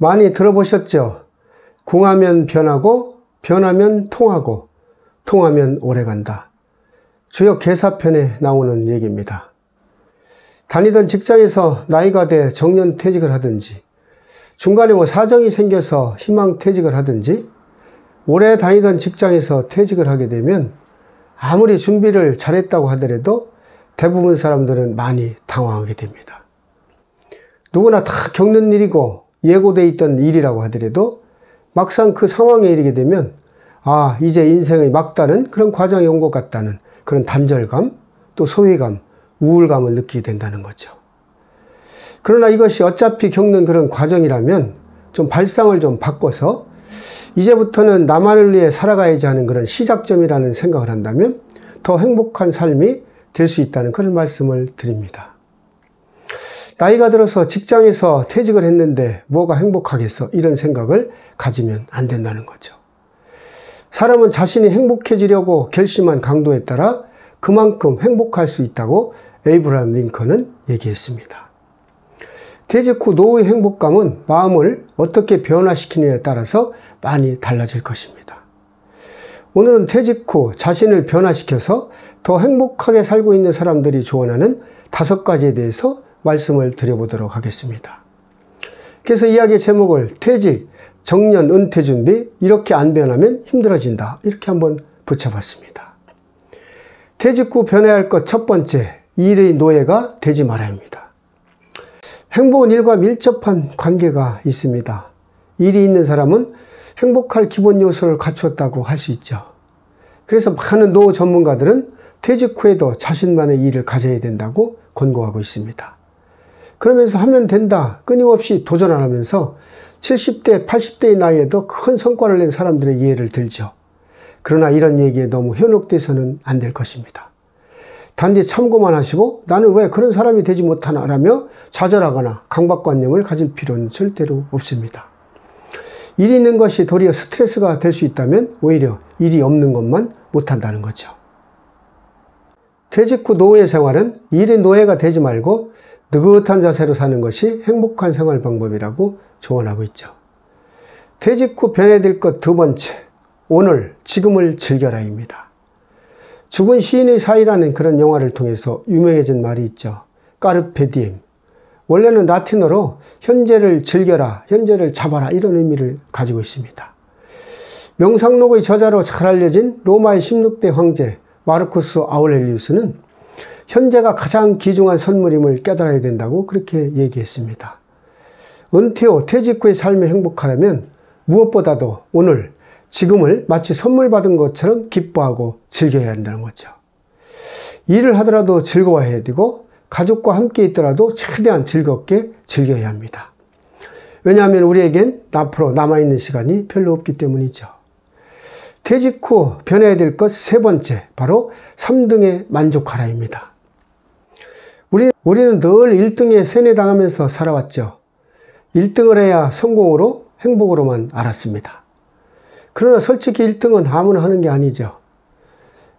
많이 들어보셨죠? 궁하면 변하고, 변하면 통하고, 통하면 오래간다. 주역 계사편에 나오는 얘기입니다. 다니던 직장에서 나이가 돼 정년퇴직을 하든지, 중간에 사정이 생겨서 희망퇴직을 하든지, 오래 다니던 직장에서 퇴직을 하게 되면 아무리 준비를 잘했다고 하더라도 대부분 사람들은 많이 당황하게 됩니다. 누구나 다 겪는 일이고 예고되어 있던 일이라고 하더라도 막상 그 상황에 이르게 되면 아, 이제 인생의 막다른 그런 과정이 온 것 같다는 그런 단절감, 또 소외감, 우울감을 느끼게 된다는 거죠. 그러나 이것이 어차피 겪는 그런 과정이라면 좀 발상을 좀 바꿔서 이제부터는 나만을 위해 살아가야지 하는 그런 시작점이라는 생각을 한다면 더 행복한 삶이 될 수 있다는 그런 말씀을 드립니다. 나이가 들어서 직장에서 퇴직을 했는데 뭐가 행복하겠어? 이런 생각을 가지면 안 된다는 거죠. 사람은 자신이 행복해지려고 결심한 강도에 따라 그만큼 행복할 수 있다고 에이브라함 링컨은 얘기했습니다. 퇴직 후 노후의 행복감은 마음을 어떻게 변화시키느냐에 따라서 많이 달라질 것입니다. 오늘은 퇴직 후 자신을 변화시켜서 더 행복하게 살고 있는 사람들이 조언하는 5가지에 대해서 말씀을 드려보도록 하겠습니다. 그래서 이야기의 제목을 퇴직, 정년, 은퇴 준비, 이렇게 안 변하면 힘들어진다. 이렇게 한번 붙여봤습니다. 퇴직 후 변해야 할 것 첫 번째, 일의 노예가 되지 말아야 합니다. 행복은 일과 밀접한 관계가 있습니다. 일이 있는 사람은 행복할 기본 요소를 갖추었다고 할 수 있죠. 그래서 많은 노후 전문가들은 퇴직 후에도 자신만의 일을 가져야 된다고 권고하고 있습니다. 그러면서 하면 된다, 끊임없이 도전을 하면서 70대, 80대의 나이에도 큰 성과를 낸 사람들의 예를 들죠. 그러나 이런 얘기에 너무 현혹돼서는 안 될 것입니다. 단지 참고만 하시고 나는 왜 그런 사람이 되지 못하나 라며 좌절하거나 강박관념을 가질 필요는 절대로 없습니다. 일이 있는 것이 도리어 스트레스가 될 수 있다면 오히려 일이 없는 것만 못한다는 거죠. 퇴직 후 노예 생활은 일의 노예가 되지 말고 느긋한 자세로 사는 것이 행복한 생활 방법이라고 조언하고 있죠. 퇴직 후 변해야 될 것 두 번째, 오늘, 지금을 즐겨라입니다. 죽은 시인의 사이라는 그런 영화를 통해서 유명해진 말이 있죠. 까르페 디엠. 원래는 라틴어로 현재를 즐겨라, 현재를 잡아라 이런 의미를 가지고 있습니다. 명상록의 저자로 잘 알려진 로마의 16대 황제 마르쿠스 아우렐리우스는 현재가 가장 귀중한 선물임을 깨달아야 된다고 그렇게 얘기했습니다. 은퇴 후 퇴직 후의 삶에 행복하려면 무엇보다도 오늘, 지금을 마치 선물 받은 것처럼 기뻐하고 즐겨야 한다는 거죠. 일을 하더라도 즐거워해야 되고 가족과 함께 있더라도 최대한 즐겁게 즐겨야 합니다. 왜냐하면 우리에겐 앞으로 남아있는 시간이 별로 없기 때문이죠. 퇴직 후 변해야 될 것 세 번째, 바로 3등에 만족하라입니다. 우리는 늘 1등에 세뇌당하면서 살아왔죠. 1등을 해야 성공으로 행복으로만 알았습니다. 그러나 솔직히 1등은 아무나 하는 게 아니죠.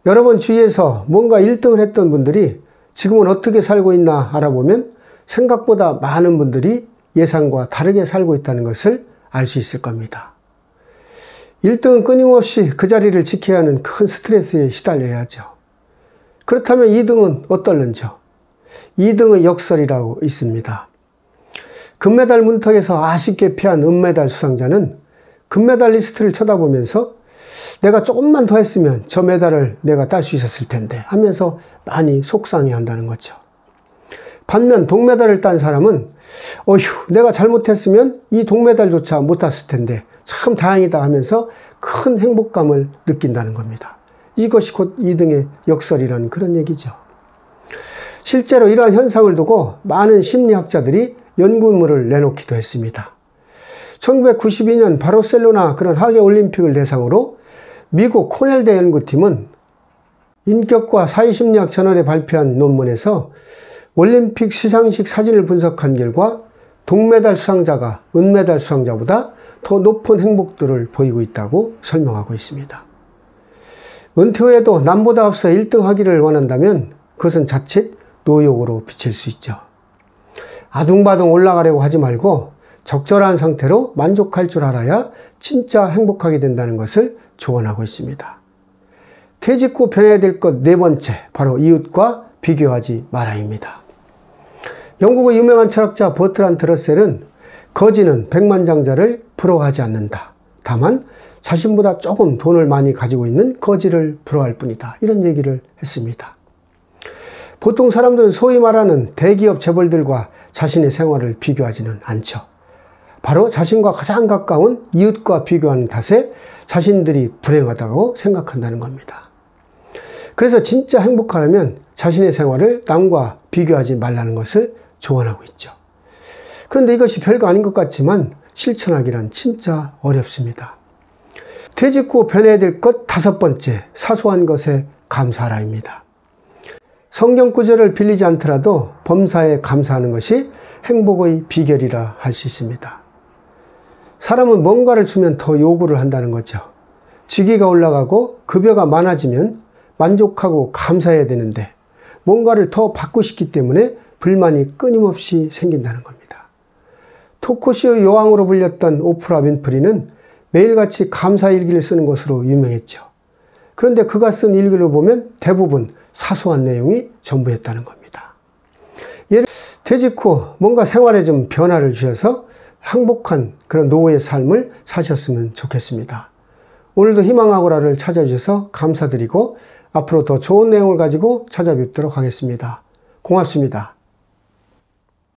여러분 주위에서 뭔가 1등을 했던 분들이 지금은 어떻게 살고 있나 알아보면 생각보다 많은 분들이 예상과 다르게 살고 있다는 것을 알 수 있을 겁니다. 1등은 끊임없이 그 자리를 지켜야 하는 큰 스트레스에 시달려야 하죠. 그렇다면 2등은 어떨는지요? 2등의 역설이라고 있습니다. 금메달 문턱에서 아쉽게 패한 은메달 수상자는 금메달 리스트를 쳐다보면서 내가 조금만 더 했으면 저 메달을 내가 딸 수 있었을 텐데 하면서 많이 속상해한다는 거죠. 반면 동메달을 딴 사람은 어휴, 내가 잘못했으면 이 동메달조차 못 땄을 텐데 참 다행이다 하면서 큰 행복감을 느낀다는 겁니다. 이것이 곧 2등의 역설이라는 그런 얘기죠. 실제로 이러한 현상을 두고 많은 심리학자들이 연구물을 내놓기도 했습니다. 1992년 바르셀로나 그런 하계올림픽을 대상으로 미국 코넬대 연구팀은 인격과 사회심리학 저널에 발표한 논문에서 올림픽 시상식 사진을 분석한 결과 동메달 수상자가 은메달 수상자보다 더 높은 행복도를 보이고 있다고 설명하고 있습니다. 은퇴 후에도 남보다 앞서 1등 하기를 원한다면 그것은 자칫 노욕으로 비칠 수 있죠. 아둥바둥 올라가려고 하지 말고 적절한 상태로 만족할 줄 알아야 진짜 행복하게 된다는 것을 조언하고 있습니다. 퇴직 후 변해야 될 것 네 번째, 바로 이웃과 비교하지 마라입니다. 영국의 유명한 철학자 버트란드 러셀은 거지는 백만장자를 부러워하지 않는다. 다만 자신보다 조금 돈을 많이 가지고 있는 거지를 부러워할 뿐이다. 이런 얘기를 했습니다. 보통 사람들은 소위 말하는 대기업 재벌들과 자신의 생활을 비교하지는 않죠. 바로 자신과 가장 가까운 이웃과 비교하는 탓에 자신들이 불행하다고 생각한다는 겁니다. 그래서 진짜 행복하려면 자신의 생활을 남과 비교하지 말라는 것을 조언하고 있죠. 그런데 이것이 별거 아닌 것 같지만 실천하기란 진짜 어렵습니다. 퇴직 후 변해야 될 것 다섯 번째, 사소한 것에 감사하라입니다. 성경 구절을 빌리지 않더라도 범사에 감사하는 것이 행복의 비결이라 할 수 있습니다. 사람은 뭔가를 주면 더 요구를 한다는 거죠. 직위가 올라가고 급여가 많아지면 만족하고 감사해야 되는데 뭔가를 더 받고 싶기 때문에 불만이 끊임없이 생긴다는 겁니다. 토크쇼 여왕으로 불렸던 오프라 윈프리는 매일같이 감사 일기를 쓰는 것으로 유명했죠. 그런데 그가 쓴 일기를 보면 대부분 사소한 내용이 전부였다는 겁니다. 퇴직 후 뭔가 생활에 좀 변화를 주셔서 행복한 그런 노후의 삶을 사셨으면 좋겠습니다. 오늘도 희망아고라를 찾아주셔서 감사드리고 앞으로 더 좋은 내용을 가지고 찾아뵙도록 하겠습니다. 고맙습니다.